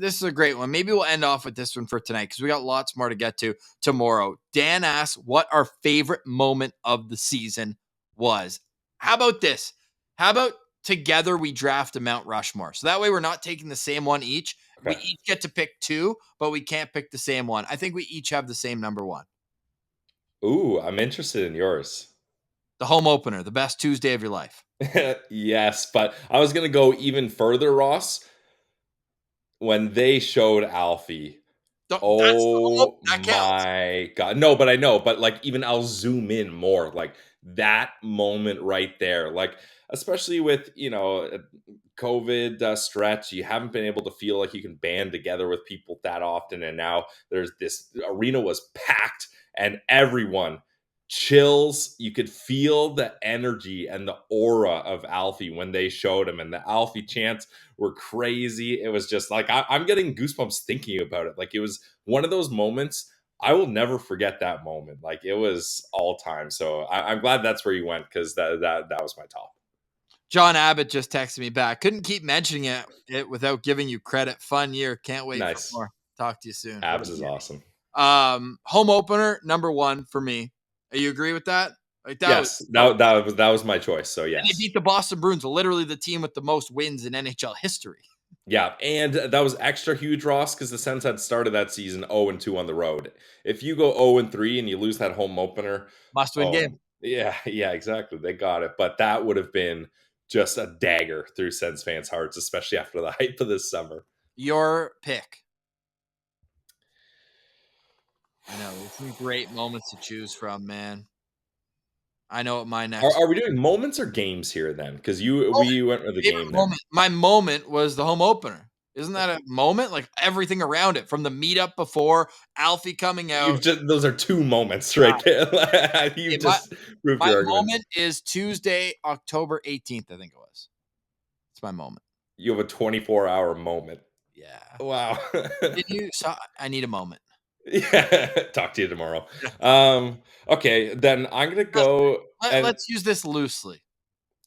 this is a great one. Maybe we'll end off with this one for tonight because we got lots more to get to tomorrow. Dan asks what our favorite moment of the season was. How about this? How about together we draft a Mount Rushmore? So that way we're not taking the same one each. Okay. We each get to pick two, but we can't pick the same one. I think we each have the same number one. Ooh, I'm interested in yours. The home opener, the best Tuesday of your life. Yes, but I was going to go even further, Ross. When they showed Alfie, That's the oh that counts. my God. No, but I know, but like even I'll zoom in more. Like that moment right there. Like, especially with, COVID stretch, you haven't been able to feel like you can band together with people that often. And now there's this arena was packed and everyone chills. You could feel the energy and the aura of Alfie when they showed him, and the Alfie chants were crazy. It was just like I'm getting goosebumps thinking about it. Like it was one of those moments I will never forget. That moment, like it was all time. So I'm glad that's where you went, because that was my top. John Abbott just texted me back. Couldn't keep mentioning it without giving you credit. Fun year. Can't wait Nice. for more. Talk to you soon. Abs is awesome. Home opener number one for me. You agree with that? Like Yes, that that was my choice. So yes, and they beat the Boston Bruins, literally the team with the most wins in NHL history. yeah, and that was extra huge, Ross, because the Sens had started that season 0-2 on the road. If you go 0-3 and you lose that home opener, Must-win game. Yeah, exactly. They got it, but that would have been just a dagger through Sens fans' hearts, especially after the hype of this summer. Your pick. I know there's some great moments to choose from, man. I know what my next. Are we doing moments or games here then? Because we went with the game there. Moment. My moment was the home opener. Isn't that a moment? Like everything around it, from the meetup before, Alfie coming out. Those are two moments right there. You just proved my your argument. moment is Tuesday, October 18th, I think it was. It's my moment. You have a 24-hour moment. Yeah. Wow. I need a moment. Yeah. Talk to you tomorrow. Okay, then I'm gonna go. Let's use this loosely.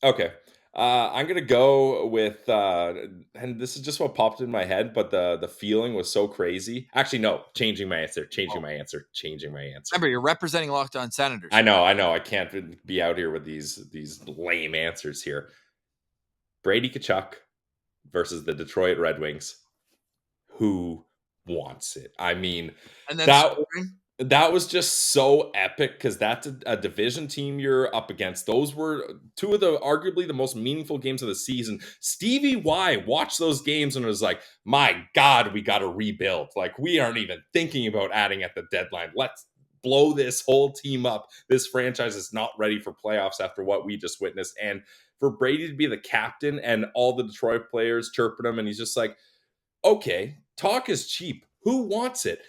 Okay. I'm gonna go with, and this is just what popped in my head, but the feeling was so crazy. Actually, no, changing my answer. Remember, you're representing Locked On Senators. I know. I can't be out here with these lame answers here. Brady Tkachuk versus the Detroit Red Wings. Who wants it? I mean, and then that was just so epic, because that's a division team you're up against. Those were two of the arguably the most meaningful games of the season. Stevie Y watched those games and was like, my God, we got to rebuild. Like, we aren't even thinking about adding at the deadline. Let's blow this whole team up. This franchise is not ready for playoffs after what we just witnessed. And for Brady to be the captain and all the Detroit players chirping him, and he's just like, okay, talk is cheap. Who wants it?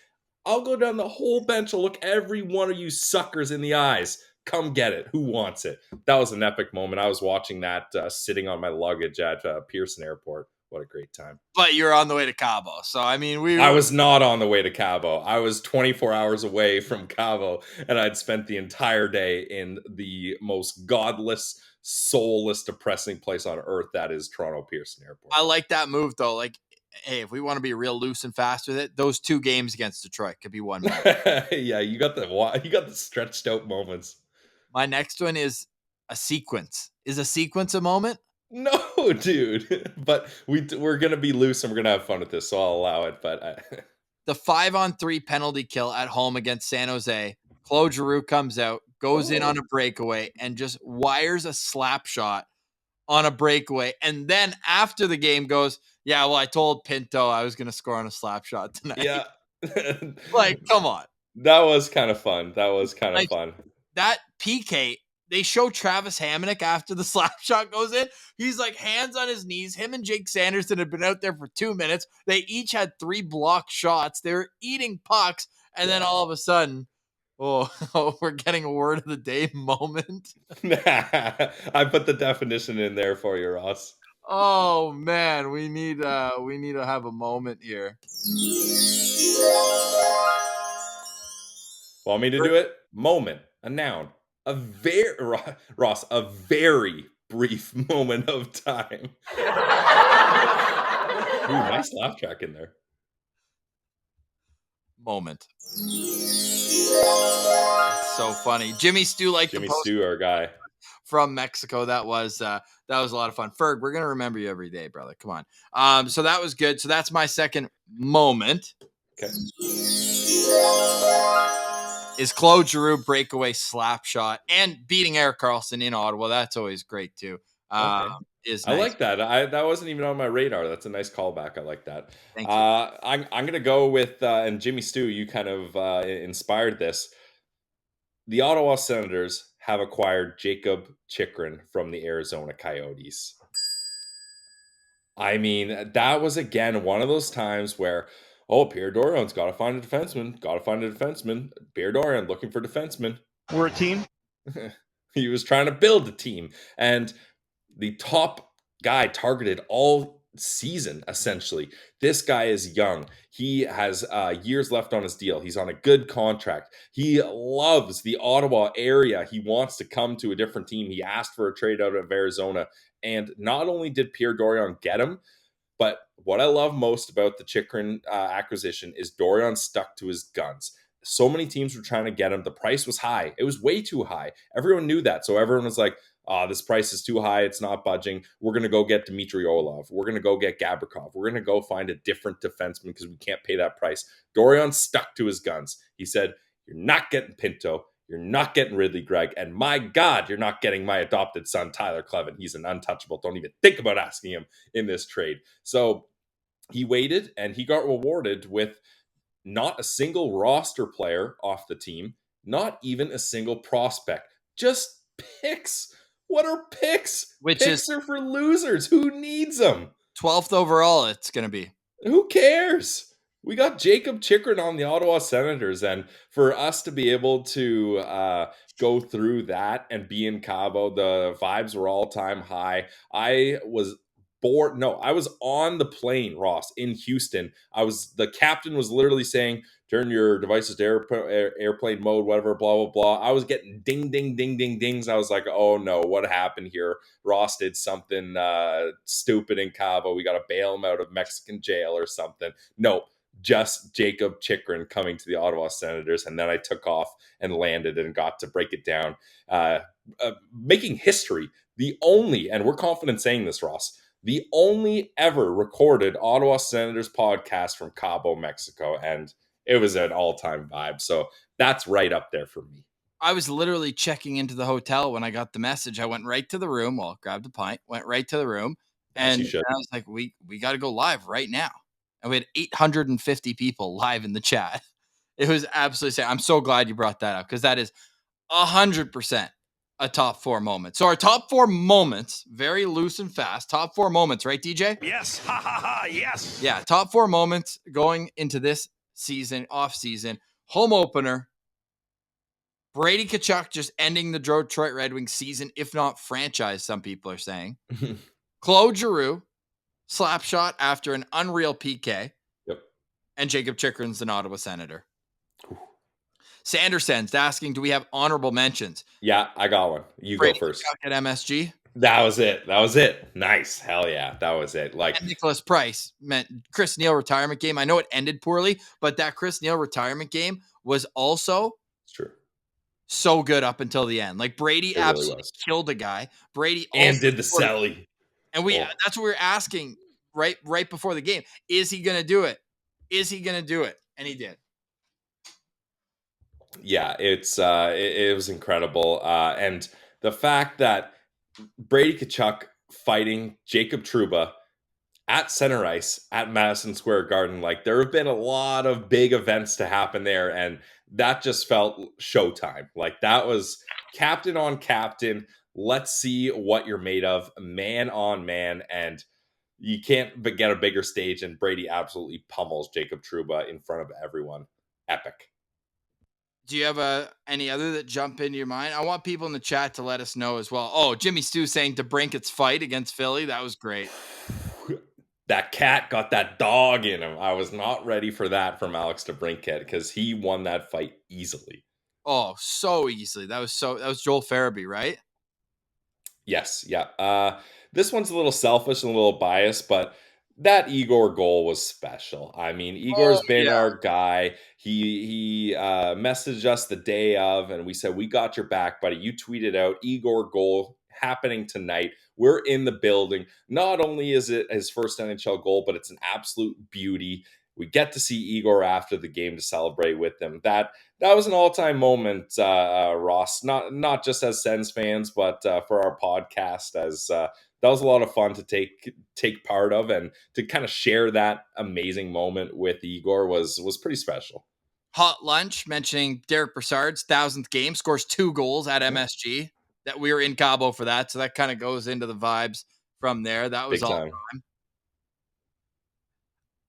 I'll go down the whole bench and look every one of you suckers in the eyes. Come get it. Who wants it? That was an epic moment. I was watching that sitting on my luggage at Pearson Airport. What a great time. But you're on the way to Cabo. So, I mean, I was not on the way to Cabo. I was 24 hours away from Cabo, and I'd spent the entire day in the most godless, soulless, depressing place on earth that is Toronto Pearson Airport. I like that move, though. Like, hey, if we want to be real loose and fast with it, those two games against Detroit could be one. Yeah, you got the stretched out moments. My next one is a sequence. Is a sequence a moment? No, dude. But we're gonna be loose and we're gonna have fun with this, so I'll allow it. But the 5-on-3 penalty kill at home against San Jose. Claude Giroux comes out, goes in on a breakaway, and just wires a slap shot on a breakaway. And then after the game goes, yeah, well, I told Pinto I was going to score on a slap shot tonight. Yeah. Like, come on. That was kind of fun. That PK, they show Travis Hamonic after the slap shot goes in. He's like hands on his knees. Him and Jake Sanderson had been out there for 2 minutes. They each had 3 blocked shots. They were eating pucks. And then all of a sudden, we're getting a word of the day moment. I put the definition in there for you, Ross. Oh man, we need to have a moment here. Want me to do it? Moment, a noun, a very brief moment of time. Ooh, nice laugh track in there. moment. It's so funny. Jimmy Stu liked Jimmy the post Stu, our guy. from Mexico. That was a lot of fun. Ferg, we're gonna remember you every day, brother. Come on. So that was good. So that's my second moment. Okay. Is Claude Giroux breakaway slap shot and beating Eric Carlson in Ottawa. That's always great too. Okay. Is I nice. like that. That wasn't even on my radar. That's a nice callback. I like that. Thank you. I'm gonna go with and Jimmy Stu. You kind of inspired this. The Ottawa Senators have acquired Jacob Chychrun from the Arizona Coyotes. I mean, that was again one of those times where, oh, Pierre Dorion's got to find a defenseman. Got to find a defenseman. Pierre Dorion looking for defenseman. We're a team. He was trying to build a team, and the top guy targeted all season, essentially. This guy is young. He has years left on his deal. He's on a good contract. He loves the Ottawa area. He wants to come to a different team. He asked for a trade out of Arizona. And not only did Pierre Dorion get him, but what I love most about the Chychrun acquisition is Dorion stuck to his guns. So many teams were trying to get him. The price was high. It was way too high. Everyone knew that. So everyone was like, this price is too high. It's not budging. We're going to go get Dmitry Orlov. We're going to go get Gabrikov. We're going to go find a different defenseman because we can't pay that price. Dorion stuck to his guns. He said, you're not getting Pinto. You're not getting Ridley Gregg. And my God, you're not getting my adopted son, Tyler Clevin. He's an untouchable. Don't even think about asking him in this trade. So he waited and he got rewarded with not a single roster player off the team, not even a single prospect, just picks. What are picks? Picks are for losers. Who needs them? 12th overall, it's going to be. Who cares? We got Jacob Chychrun on the Ottawa Senators, and for us to be able to go through that and be in Cabo, the vibes were all-time high. I was bored. No, I was on the plane, Ross, in Houston. The captain was literally saying, turn your devices to airplane mode, whatever, blah, blah, blah. I was getting ding, ding, ding, ding, dings. I was like, oh no, what happened here? Ross did something stupid in Cabo. We got to bail him out of Mexican jail or something. No, just Jacob Chychrun coming to the Ottawa Senators. And then I took off and landed and got to break it down, making history. The only, and we're confident saying this, Ross, the only ever recorded Ottawa Senators podcast from Cabo, Mexico. And it was an all-time vibe. So that's right up there for me. I was literally checking into the hotel when I got the message. I went right to the room. Well, grabbed a pint, went right to the room. And I was like, we got to go live right now. And we had 850 people live in the chat. It was absolutely sad. I'm so glad you brought that up because that is 100% a top 4 moment. So our top 4 moments, very loose and fast. Top 4 moments, right, DJ? Yes. Ha ha ha. Yes. Yeah. Top 4 moments going into this season, off season, home opener. Brady Tkachuk just ending the Detroit Red Wings season, if not franchise, some people are saying. Claude Giroux, slap shot after an unreal PK. Yep. And Jacob Chychrun's an Ottawa Senator. Sanderson's asking, do we have honorable mentions? Yeah, I got one. You Brady go first. Tkachuk at MSG. That was it. Nice. Hell yeah. That was it. Like, and Nicholas Price meant Chris Neil retirement game. I know it ended poorly, but that Chris Neil retirement game was also true. So good up until the end. Like Brady absolutely killed a guy. Brady and did the Selly. And that's what we were asking right before the game. Is he going to do it? Is he going to do it? And he did. Yeah, it was incredible. And the fact that Brady Tkachuk fighting Jacob Trouba at center ice at Madison Square Garden, like there have been a lot of big events to happen there, and that just felt showtime. Like that was captain on captain. Let's see what you're made of, man on man, and you can't get a bigger stage. And Brady absolutely pummels Jacob Trouba in front of everyone. Epic. Do you have any other that jump into your mind? I want people in the chat to let us know as well. Oh, Jimmy Stu saying DeBrincat's fight against Philly. That was great. That cat got that dog in him. I was not ready for that from Alex DeBrincat because he won that fight easily. Oh, so easily. That was Joel Farabee, right? Yes. Yeah. This one's a little selfish and a little biased, but That Igor goal was special. I mean, Oh, Igor's been yeah. our guy. He messaged us the day of, and we said, "We got your back, buddy." You tweeted out Igor goal happening tonight. We're in the building. Not only is it his first NHL goal, but it's an absolute beauty. We get to see Igor after the game to celebrate with him. That was an all-time moment, Ross. Not just as Sens fans, but for our podcast. As that was a lot of fun to take part of, and to kind of share that amazing moment with Igor was pretty special. Hot Lunch mentioning Derek Brassard's 1,000th game, scores 2 goals at Yeah, MSG. That we were in Cabo for that, so that kind of goes into the vibes from there. That was big all. time.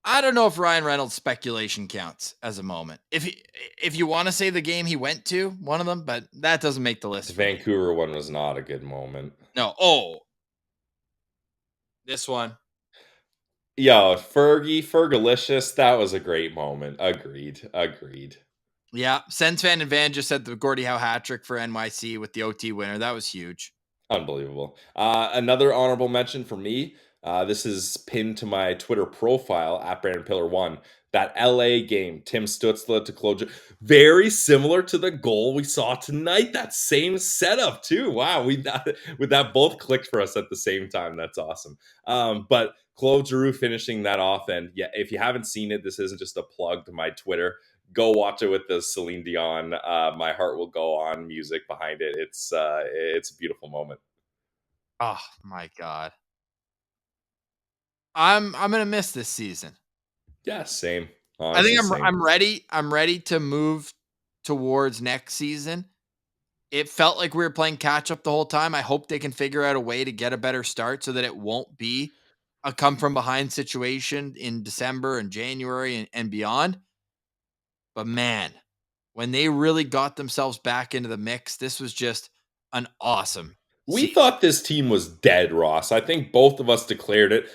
I don't know if Ryan Reynolds' speculation counts as a moment. If you want to say the game he went to, one of them, but that doesn't make the The list for me. Vancouver one was not a good moment. No. Oh, this one. Yo, Fergalicious, that was a great moment. Agreed. Yeah. Sens fan and Van just said the Gordie Howe hat trick for NYC with the OT winner. That was huge. Unbelievable. Another honorable mention for me. This is pinned to my Twitter profile at Brandon Pillar One. That LA game, Tim Stutzla to close, very similar to the goal we saw tonight. That same setup too. Wow, with that both clicked for us at the same time. That's awesome. But Claude Giroux finishing that off, and yeah, if you haven't seen it, this isn't just a plug to my Twitter. Go watch it with the Celine Dion "My Heart Will Go On" music behind it. It's a beautiful moment. Oh my God. I'm gonna miss this season. Yeah, same. I think Honestly, same. I'm ready. I'm ready to move towards next season. It felt like we were playing catch up the whole time. I hope they can figure out a way to get a better start so that it won't be a come from behind situation in December and January and beyond. But man, when they really got themselves back into the mix, this was just an awesome We season. thought this team was dead, Ross. I think both of us declared it.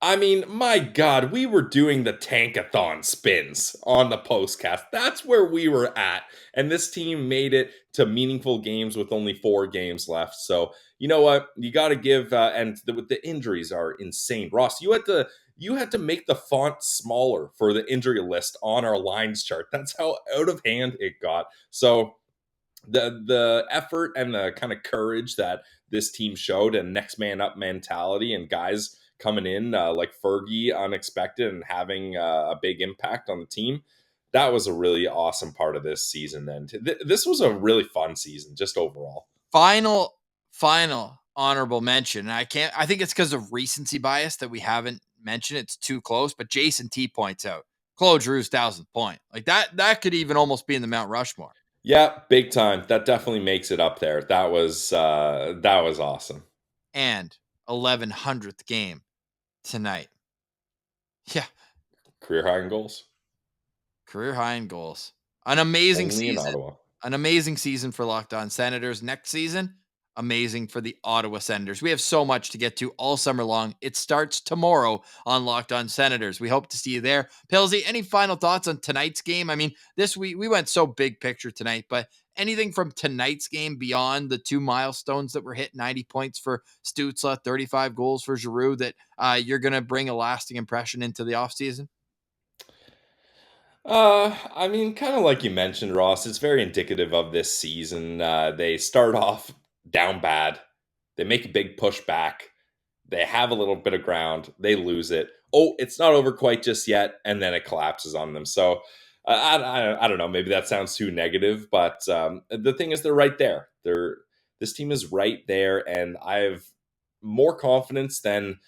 I mean, my God, we were doing the tankathon spins on the postcast. That's where we were at. And this team made it to meaningful games with only 4 games left. So, you know what? You got to give, the injuries are insane. Ross, you had to make the font smaller for the injury list on our lines chart. That's how out of hand it got. So, the effort and the kind of courage that this team showed, and next man up mentality, and guys coming in like Fergie unexpected and having a big impact on the team, that was a really awesome part of this season. And this was a really fun season just overall. Final honorable mention. And I think it's because of recency bias that we haven't mentioned. It's too close, but Jason T points out Claude Giroux's 1,000th point. Like that could even almost be in the Mount Rushmore. Yeah, big time. That definitely makes it up there. That was awesome. And 1,100th game tonight. Yeah, Career high in goals, career high in goals. An amazing only in season. Ottawa. An amazing season for Locked On Senators. Next season, amazing for the Ottawa Senators. We have so much to get to all summer long. It starts tomorrow on Locked On Senators. We hope to see you there. Pilsy, any final thoughts on tonight's game? I mean, this week we went so big picture tonight, but anything from tonight's game beyond the 2 milestones that were hit, 90 points for Stützle, 35 goals for Giroux, that you're going to bring a lasting impression into the offseason? I mean, kind of like you mentioned, Ross, it's very indicative of this season. They start off down bad. They make a big push back. They have a little bit of ground. They lose it. Oh, it's not over quite just yet. And then it collapses on them. So I don't know. Maybe that sounds too negative, but the thing is, they're right there. This team is right there. And I have more confidence than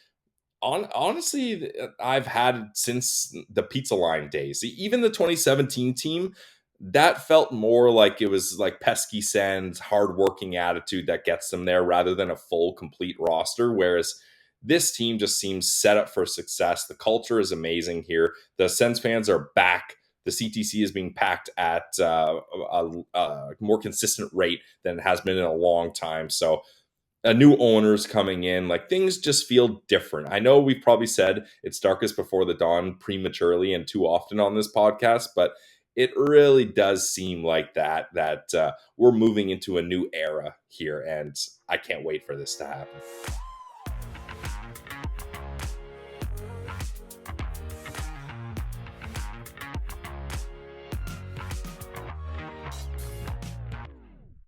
honestly I've had since the pizza line days. Even the 2017 team, that felt more like it was like pesky Sens hardworking attitude that gets them there, rather than a full complete roster. Whereas this team just seems set up for success. The culture is amazing here. The Sens fans are back. The CTC is being packed at a more consistent rate than it has been in a long time. So a new owner's coming in, like things just feel different. I know we've probably said it's darkest before the dawn prematurely and too often on this podcast, but it really does seem like that we're moving into a new era here, and I can't wait for this to happen.